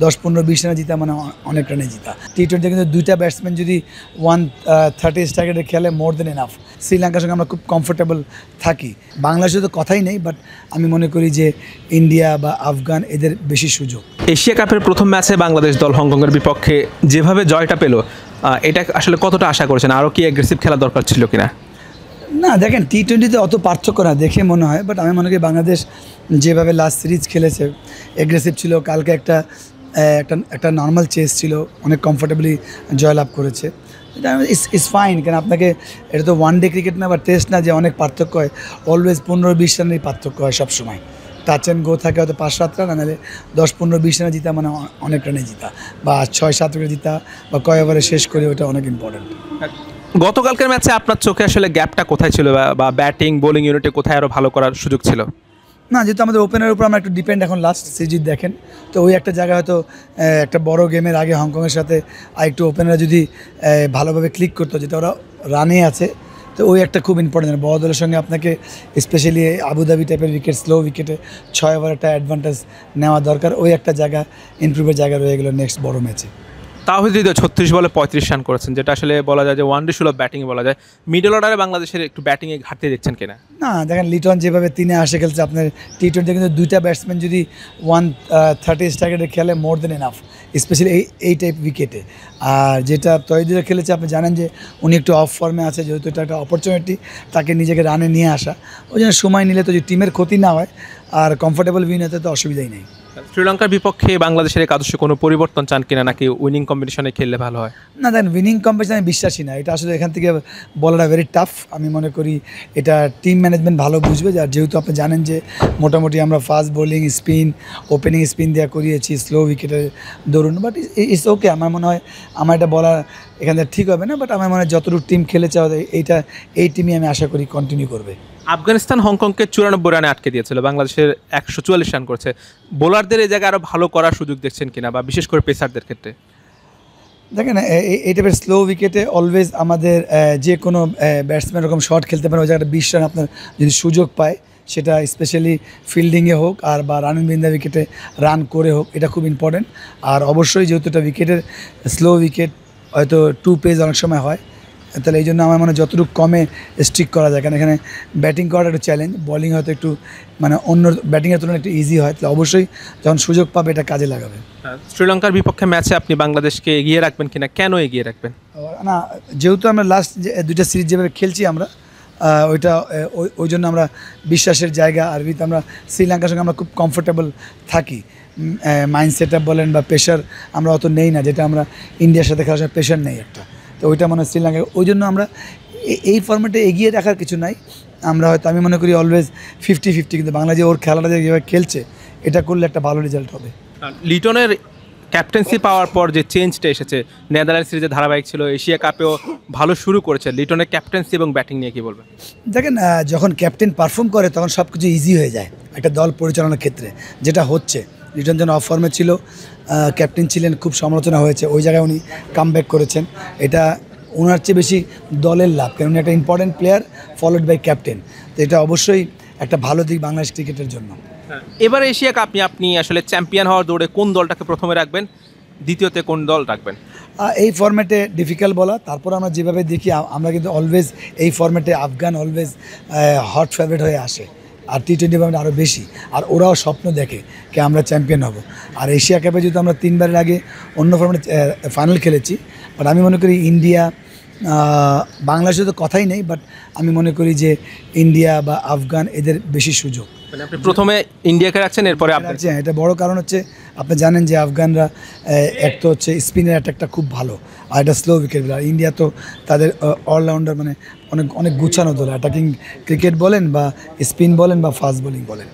10-15-20 রানে জিতা মানে অনেক রানে জিতা। টি-20 কিন্তু দুইটা ব্যাটসম্যান যদি 130 স্ট্রাইকে খেলে মোর দেন এনাফ। শ্রীলঙ্কার সঙ্গে আমরা খুব কমফোর্টেবল থাকি। বাংলাদেশে তো কথাই নেই, বাট আমি মনে করি যে ইন্ডিয়া বা আফগান এদের বেশি সুযোগ। এশিয়া কাপের প্রথম ম্যাচে বাংলাদেশ দল হংকংয়ের বিপক্ষে যেভাবে জয়টা পেল, এটা আসলে কতটা আশা করেছেন? আরও কি অ্যাগ্রেসিভ খেলা দরকার ছিল কিনা? না দেখেন, টি-20তে অত পার্থক্য না দেখে মনে হয়, বাট আমি মনে করি বাংলাদেশ যেভাবে লাস্ট সিরিজ খেলেছে অ্যাগ্রেসিভ ছিল। কালকে একটা নর্মাল চেস ছিল, অনেক কমফোর্টেবলি জয়লাভ করেছে। এটা ইস ফাইন, কেন আপনাকে এটা তো ওয়ান ডে ক্রিকেট না বা টেস্ট না যে অনেক পার্থক্য হয়। অলওয়েজ 15-20 রানেরই পার্থক্য হয় সবসময়। টাচ অ্যান্ড গো থাকে হয়তো 5-7 রান, নাহলে 10-15-20 রানে জিতা মানে অনেক রানে জিতা, বা 6-7 রানে জিতা, বা কয় ওভারে শেষ করে, ওটা অনেক ইম্পর্টেন্ট। গতকালকের ম্যাচে আপনার চোখে আসলে গ্যাপটা কোথায় ছিল, বা ব্যাটিং বোলিং ইউনিটে কোথায় আরও ভালো করার সুযোগ ছিল? না, যেহেতু আমাদের ওপেনের উপর আমরা একটু ডিপেন্ড এখন লাস্ট সিরিজ দেখেন, তো ওই একটা জায়গায় হয়তো একটা বড় গেমের আগে হংকংয়ের সাথে একটু ওপেনাররা যদি ভালোভাবে ক্লিক করতো, যেটা ওরা রানে আছে, তো ওই একটা খুব ইম্পর্টেন্ট। বড় দলের সঙ্গে আপনাকে স্পেশালি আবুধাবি টাইপের উইকেট, স্লো উইকেটে 6 ওভার একটা অ্যাডভান্টেজ নেওয়া দরকার। ওই একটা জায়গা ইমপ্রুভের জায়গা রয়ে গেলো নেক্সট বড় ম্যাচে। তাহিদ হৃদয় 36 বলে 35 রান করেছেন, যেটা আসলে বলা যায় যে ওয়ানডে সুলভ ব্যাটিংয়ে বলা যায়। মিডল অর্ডারে বাংলাদেশের একটু ব্যাটিংয়ে ঘাটতি দেখছেন কিনা? না দেখেন, লিটন যেভাবে 3-এ 80 খেলছে, আপনার টি-20 কিন্তু দুইটা ব্যাটসম্যান যদি 130 স্ট্রাইকে খেলে মোর দেন এনাফ, স্পেশালি এই টাইপ উইকেটে। আর যেটা তহিদ খেলেছে, আপনি জানেন যে উনি একটু অফ ফর্মে আছে, যেহেতু এটা একটা অপরচুনিটি তাকে নিজেকে রানে নিয়ে আসা। ওই জন্য সময় নিলে তো যে টিমের ক্ষতি না হয় আর কমফোর্টেবল উইন হতে তো অসুবিধাই নেই। শ্রীলঙ্কার বিপক্ষে বাংলাদেশের একাদশে কোনো পরিবর্তন চান কিনা, নাকি উইনিং কম্পিটিশনে খেললে ভালো হয়? না দেখেন, উইনিং কম্পিটিশনে আমি বিশ্বাসী না। এটা আসলে এখান থেকে বলাটা ভেরি টাফ। আমি মনে করি এটা টিম ম্যানেজমেন্ট ভালো বুঝবে। আর যেহেতু আপনি জানেন যে মোটামুটি আমরা fast bowling spin, opening spin দেওয়া করিয়েছি স্লো উইকেটের দরুন, বাট ইটস ওকে। আমার মনে হয় আমার এটা বলা এখানে ঠিক হবে না, বাট আমার মনে হয় যতটুকু টিম খেলেছে এই টিমই আমি আশা করি কন্টিনিউ করবে। আফগানিস্তান হংকংকে 94 রানে আটকে দিয়েছিল, বাংলাদেশের 144 রান করেছে। বোলারদের এই জায়গায় আরও ভালো করার সুযোগ দেখছেন কিনা, বা বিশেষ করে পেসারদের ক্ষেত্রে? দেখেন, এই টাইপের স্লো উইকেটে অলওয়েজ আমাদের যে কোনো ব্যাটসম্যান এরকম শট খেলতে পারে, ওই জায়গাটা 20 রান আপনার যদি সুযোগ পায়, সেটা স্পেশালি ফিল্ডিংয়ে হোক আর বা রানিং বিন দ্য উইকেটে রান করে হোক, এটা খুব ইম্পর্টেন্ট। আর অবশ্যই যেহেতু এটা উইকেটের স্লো উইকেট, হয়তো 2 পেজ অনেক সময় হয়, তাহলে এই জন্য আমার মনে যতটুকু কমে স্ট্রিক করা যায়, কারণ এখানে ব্যাটিং করাটা একটু চ্যালেঞ্জ, বলিং হয়তো একটু মানে অন্য ব্যাটিংয়ের তুলনায় একটু ইজি হয়, তাহলে অবশ্যই যখন সুযোগ পাবে এটা কাজে লাগাবে। শ্রীলঙ্কার বিপক্ষে ম্যাচে আপনি বাংলাদেশকে এগিয়ে রাখবেন কিনা, কেন এগিয়ে রাখবেন? না, যেহেতু আমরা লাস্ট দুইটা সিরিজ যেভাবে খেলছি আমরা, ওই জন্য আমরা বিশ্বাসের জায়গা। আর আমরা শ্রীলঙ্কার সঙ্গে আমরা খুব কমফোর্টেবল থাকি। মাইন্ড সেট আপ বলেন বা প্রেশার আমরা অত নেই না, যেটা আমরা ইন্ডিয়ার সাথে খেলার সময় প্রেশার নেই একটা, তো ওইটা মনে হয় শ্রীলঙ্কা। ওই জন্য আমরা এই ফর্মেটে এগিয়ে রাখার কিছু নাই। আমরা হয়তো আমি মনে করি অলওয়েজ 50-50, কিন্তু বাংলাদেশ ওর খেলাটা যেভাবে খেলছে, এটা করলে একটা ভালো রেজাল্ট হবে। লিটনের ক্যাপ্টেন্সি পাওয়ার পর যে চেঞ্জটা এসেছে, নেদারল্যান্ড সিরিজে ধারাবাহিক ছিল, এশিয়া কাপেও ভালো শুরু করেছে, লিটনের ক্যাপ্টেন্সি এবং ব্যাটিং নিয়ে কী বলবেন? দেখেন, যখন ক্যাপ্টেন পারফর্ম করে তখন সব কিছু ইজি হয়ে যায় একটা দল পরিচালনার ক্ষেত্রে, যেটা হচ্ছে। লিটন যেন অফ ফর্মে ছিল, ক্যাপ্টেন ছিলেন, খুব সমালোচনা হয়েছে, ওই জায়গায় উনি কামব্যাক করেছেন। এটা ওনার চেয়ে বেশি দলের লাভ, কারণ উনি একটা important player followed by captain. তো এটা অবশ্যই একটা ভালো দিক বাংলাদেশ ক্রিকেটের জন্য। এবার এশিয়া কাপ আপনি আসলে চ্যাম্পিয়ন হওয়ার দৌড়ে কোন দলটাকে প্রথমে রাখবেন, দ্বিতীয়তে কোন দল রাখবেন? এই ফরম্যাটে ডিফিকাল্ট বলা। তারপর আমরা যেভাবে দেখি, আমরা কিন্তু অলওয়েজ এই ফরম্যাটে আফগান অলওয়েজ হট ফেভারিট হয়ে আসে, আর টি-20 ফরম্যাট আরও বেশি। আর ওরাও স্বপ্ন দেখে যে আমরা চ্যাম্পিয়ন হব। আর এশিয়া কাপে যেহেতু আমরা 3বারের আগে অন্য ফরম্যাটে ফাইনাল খেলেছি, বাট আমি মনে করি ইন্ডিয়া, বাংলাদেশে তো কথাই নেই, বাট আমি মনে করি যে ইন্ডিয়া বা আফগান এদের বেশি সুযোগ। মানে আপনি প্রথমে ইন্ডিয়াকে রাখছেন, এরপরে রাখছি। এটা বড় কারণ হচ্ছে আপনি জানেন যে আফগানরা এক তো হচ্ছে স্পিনের অ্যাটাকটা খুব ভালো, আর এটা স্লো উইকেট। আর ইন্ডিয়া তো তাদের অলরাউন্ডার, মানে অনেক গুছানো দল, অ্যাটাকিং ক্রিকেট বলেন বা স্পিন বলেন বা ফাস্ট বোলিং বলেন।